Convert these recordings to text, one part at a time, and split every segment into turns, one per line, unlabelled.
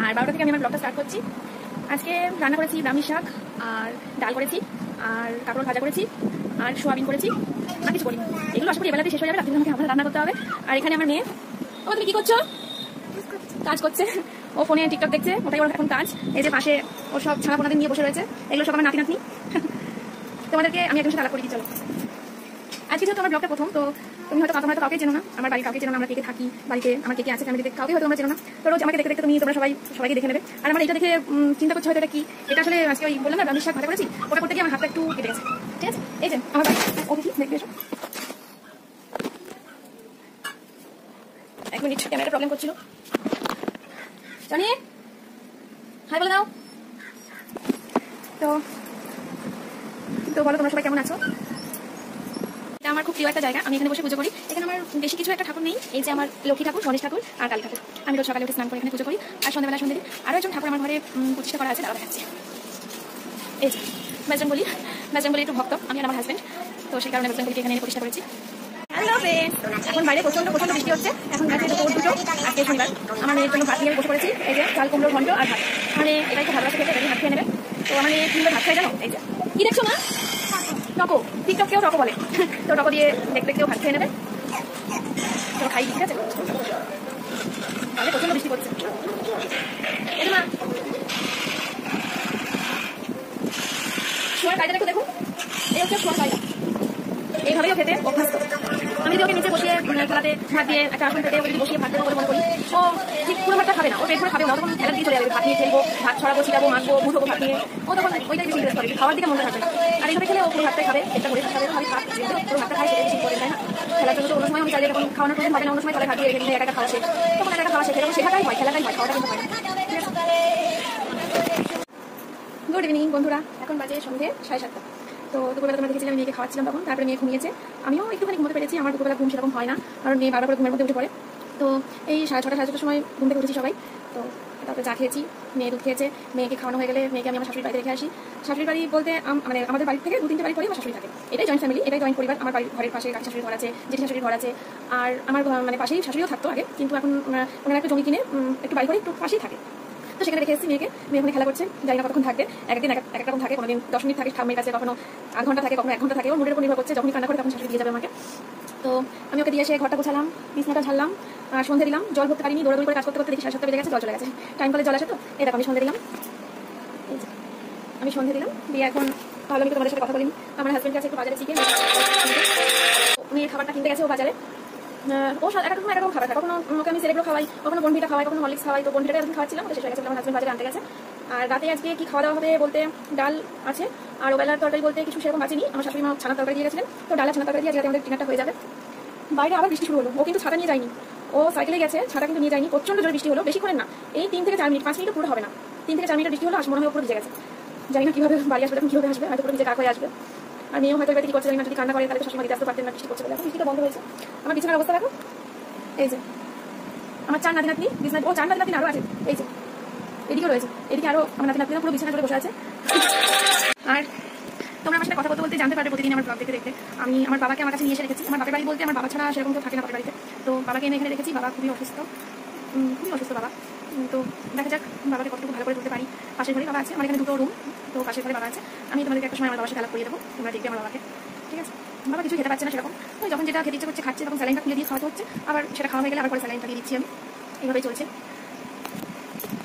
আর 12টা থেকে আমি আমার ব্লগটা স্টার্ট করছি। আজকে রান্না করেছি ব্রাহ্মী শাক আর ডাল করেছি আর কাঁকরোল ভাজা করেছি আর সোয়াবিন করেছি, আর কিছু করিনি। এগুলো আশা করি এবেলাতে শেষ হয়ে যাবে, রাত্রে আমাকে আবার রান্না করতে হবে। আর এখানে আমার মেয়ে, ও তুমি কি করছো? কাজ করছে, ও ফোনে টিকটক দেখছে, ওটাই ওর এখন কাজ। এই যে পাশে ও সব ছানাপোনাদের নিয়ে বসে রয়েছে, এগুলো সব আমার নাতি নাতনি। তোমাদেরকে আমি একজন সাথে আলাপ করে দিই, চলো। আজকে যেহেতু আমার ব্লগটা প্রথম, তো তুমি হয়তো কাউকে চেনো না, আমার বাড়ির কাউকে চেনো না, আমরা কে থাকি, বাড়িতে আমার কে আছে ফ্যামিলিতে কাউকে হয়তো আমরা চেনো না। তো রোজ আমাকে দেখতে দেখতে তুমি তোমরা সবাইকে দেখে নেবে। আর আমার এটা দেখে চিন্তা করছে হয়তো এটা কি, এটা আসলে আজকে ওই বললাম না ব্রাহ্মী শাক ভাজা করেছি, ওটা করতে গিয়ে আমার হাতটা একটু কেটে গেছে। ঠিক আছে, এই যে আমার বাড়ি অতিথি দেখবে এসো। 1 মিনিট, ক্যামেরাটা প্রবলেম করছিল। জানি হাই বলে দাও। তো বলো তোমরা সবাই কেমন আছো? এটা আমার খুব প্রিয় একটা জায়গা, আমি এখানে বসে পুজো করি। এখানে আমার বেশি কিছু একটা ঠাকুর নেই, এই যে আমার লক্ষ্মী ঠাকুর, গণেশ ঠাকুর আর কালী ঠাকুর। আমি রোজ সকালে উঠে স্নান করে এখানে পুজো করি। আর সন্ধ্যাবেলা সন্ধ্যে আরও একজন ঠাকুর আমার ঘরে প্রতিষ্ঠা করা আছে, দাঁড়া দেখাচ্ছি। এই যে বজরংবলী একটু ভক্ত, আমি আর আমার হাজব্যান্ড, তো সেই কারণে বজরংবলীকে এখানে প্রতিষ্ঠা করেছি। হ্যালো ফ্রেন্ডস, এখন বাইরে প্রচন্ড বৃষ্টি হচ্ছে। এখন গাছে দুটো, আজকে শনিবার। আমার মেয়ের জন্য ভাত নিয়ে বসে পড়েছি। এই যে চাল কুমড়ো ঘন্ট আর ভাত, মানে এটাই খুব ভালোবাসা খেতে, ভাত খেয়ে নেবে। তো আমার মেয়ে কিভাবে ভাত খাই জানো? এই যে কি দেখছো না, টকো, টিকটক কেউ টকো বলে, তো টকো দিয়ে দেখতে কেউ ভাত খেয়ে নেবে। তো খাই, ঠিক আছে? তাহলে প্রচন্ড বৃষ্টি করছে। এই যে মা শোয়ার কায়দাটা একটু দেখুন, এই হচ্ছে শোয়ার কায়দা। এইভাবেই খেতে অভ্যস্ত। আমি যদি ওকে নিচে বসিয়ে খেলাতে ভাত দিয়ে একটা আসন পেতে ওকে বসিয়ে ভাত দেবো বলে মনে করি, ও ঠিক পুরো ভাতটা খাবে না, ও পেট ভরে খাবে না, তখন খেলার দিকে চলে যাবে, ভাত নিয়ে খেলবো, ভাত ছড়াবো, ছিটাবো, মাখবো, মুঠবো ভাত নিয়ে, ও তখন ওইটাই বেশি ইন্টারেস্ট করে, খাওয়ার দিকে মনে থাকবে না। আর এইভাবে খেলে ও পুরো ভাতটাই খাবে, একটা ভরে খাবে, খালি ভাত পুরো ভাতটা খাই, সেটা বেশি করে, তাই না? খেলার জন্য তো অন্য সময় আমি চাইলে যখন খাওয়ানোর প্রয়োজন হবে না, অন্য সময় তলে ভাত দিয়ে রেখে একা খাওয়া শেখ, তখন একা খাওয়া শেখ, এরকম শেখাটাই হয়, খেলাটাই হয়, খাওয়াটা কিন্তু হয় না। গুড ইভিনিং বন্ধুরা, এখন বাজে সন্ধ্যে 7:30। তো দুপুরবেলা তোমরা দেখেছিলাম মেয়েকে খাওয়াচ্ছিলাম তখন, তারপরে মেয়ে ঘুমিয়েছে, আমিও একটুখানি ঘুমোতে পেরেছি। আমার দুপুরবেলা ঘুম সেরকম হয় না, কারণ মেয়ে বারবার করে ঘুমের মধ্যে উঠে পড়ে। তো এই 6:30 সময় ঘুম থেকে উঠেছি সবাই। তো তারপরে চা খেয়েছি, মেয়ে দুধ খেয়েছে, মেয়েকে খাওয়ানো হয়ে গেলে মেয়েকে আমি আমার শাশুড়ির বাড়িতে রেখে আসি। শাশুড়ির বাড়ি বলতে মানে আমাদের বাড়ি থেকে 2-3টে বাড়ি পরে আমার শাশুড়ি থাকে, এটাই জয়েন্ট ফ্যামিলি, এটাই জয়েন্ট পরিবার। আমার বাড়ির ঘরের পাশে কাকি শাশুড়ির ঘর আছে, জেঠি শাশুড়ির ঘর আছে, আর আমার মানে পাশেই শাশুড়িও থাকতো আগে, কিন্তু এখন ওনারা একটা জমি কিনে একটু বাড়ি করে একটু পাশেই থাকে। তো সেখানে রেখে এসেছি মেয়েকে, মেয়ে ওখানে খেলা করছে, জানি না কতক্ষণ থাকবে, একদিন এক রকম থাকে, কোনোদিন 10 মিনিট থাকে ঠাম্মির কাছে, কখনো আধ ঘন্টা থাকে, কখনো 1 ঘন্টা থাকে, ওর মুডের উপর নির্ভর করছে। যখনই কান্না করে তখন শাশুড়ি দিয়ে যাবে আমাকে। তো আমি ওকে দিয়ে এসে ঘরটা গোছালাম, বিছনাটা ঝাড়লাম, আর সন্ধে দিলাম। জল ভরতে পারিনি, দৌড়াদৌড়ি করে কাজ করতে করতে দেখি 7:30 বেজে গেছে, জল চলে গেছে। টাইম কলে জল আসে, তো এই দেখো আমি সন্ধে দিলাম, দিয়ে এখন ভালো আমি তোমাদের সাথে কথা বলিনি। আমার হাজব্যান্ড কাছে একটু বাজারে চিকেন, মেয়ের খাবারটা কিনতে গেছে ও বাজারে। ও একরকম খাবার খায়, কখনো ওকে আমি সেরেগুলো খাওয়াই, কখনো বনভিটা খাওয়াই, কখনো হরলিক্স খাওয়াই। তো বনভিটাটা এখন খাওয়াচ্ছিলাম, ওটা শেষ হয়ে গেছে, আমার হাজব্যান্ড বাজারে আনতে গেছে। আর রাতে আজকে কি খাওয়া দাওয়া হবে বলতে ডাল আছে, আর ওবেলার তরকারি বলতে কিছু সেরকম আসেনি। আমার শাশুড়ি মা ছানার তরকারি দিয়ে গেছিলেন, তো ডাল ছানার তরকারি দিয়ে আজকে আমাদের ডিনারটা হয়ে যাবে। বাইরে আবার বৃষ্টি শুরু হলো, ও কিন্তু ছাতা নিয়ে যায়নি, ও সাইকেলে গেছে, ছাতা কিন্তু নিয়ে যায়নি। প্রচন্ড জোরে বৃষ্টি হলো, বেশিক্ষণ না, এই 3 থেকে 4 মিনিট, 5 মিনিট পুরো হবে না, 3 থেকে 4 মিনিট বৃষ্টি হলো। আর মনে হয় পুরো ভিজে গেছে, জানি না কিভাবে বাড়ি আসবে, তখন কিভাবে আসবে, হয়তো পুরো ভিজে কাক হয়ে আসবে। আর মেয়েও হয়তো কি করছে জানি না, যদি কান্না করে তাহলে শাশুড়ি মা দিতে আসতে পারতেন না, বৃষ্টি করছে বলে। এখন বৃষ্টিটা বন্ধ হয়েছে। আমার বিছানার অবস্থা দেখো, এই যে আমার 4 নাতি নাতনি বিছানা, ও 4 নাতি নাতনি আরো আছে, এই যে এদিকেও রয়েছে, এদিকে আরো আমার নাতি নাতনিরা পুরো বিছানা করে বসে আছে। আর তোমরা আমার সাথে কথা বলতে বলতে জানতে পারবে প্রতিদিন আমার ব্লগ দেখতে। আমি আমার বাবাকে আমার কাছে নিয়ে এসে রেখেছি। আমার বাপের বাড়ি বলতে আমার বাবা ছাড়া সেরকম কেউ থাকে না বাপের বাড়িতে, তো বাবাকে এনে এখানে রেখেছি। বাবা খুবই অসুস্থ বাবা। তো দেখা যাক বাবাকে কতটুকু ভালো করে তুলতে পারি। পাশের ঘরে বাবা আছে, আমার এখানে 2টো রুম, তো পাশের ঘরে বাবা আছে। আমি তোমাদেরকে একটা সময় আমার বাবার সাথে আলাপ করিয়ে দেবো, তোমরা দেখবে আমার বাবাকে, ঠিক আছে? বাবা কিছু খেতে পাচ্ছে না সেরকম, তো যখন যেটা খেতে ইচ্ছে করছে খাচ্ছে, তখন স্যালাইনটা খুলে দিয়ে খাওয়াতে হচ্ছে, আবার সেটা খাওয়া হয়ে গেলে আবার পরে স্যালাইনটা দিয়ে দিচ্ছি আমি, এইভাবেই চলছে।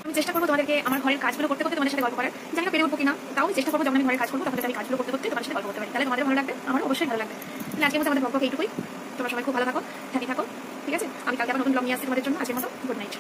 আমি চেষ্টা করবো তোমাদেরকে আমার ঘরের কাজগুলো করতে করতে তোমাদের সাথে গল্প করার, জানি না পেরে উঠবো কিনা, তাও চেষ্টা করবো যখন আমি ঘরের কাজ করবো তখন আমি কাজগুলো করতে করতে তোমাদের সাথে গল্প করতে পারি, তাহলে তোমাদের ভালো লাগবে, আমার অবশ্যই ভালো লাগবে। তাহলে আজকের মতো আমাদের গল্পকে এইটুকুই। তোমরা সবাই খুব ভালো থাকো, হ্যাপি থাকো, ঠিক আছে? আমি কালকে আবার নতুন ব্লগ নিয়ে আসছি তোমাদের জন্য। আজকের মতো গুড নাইট।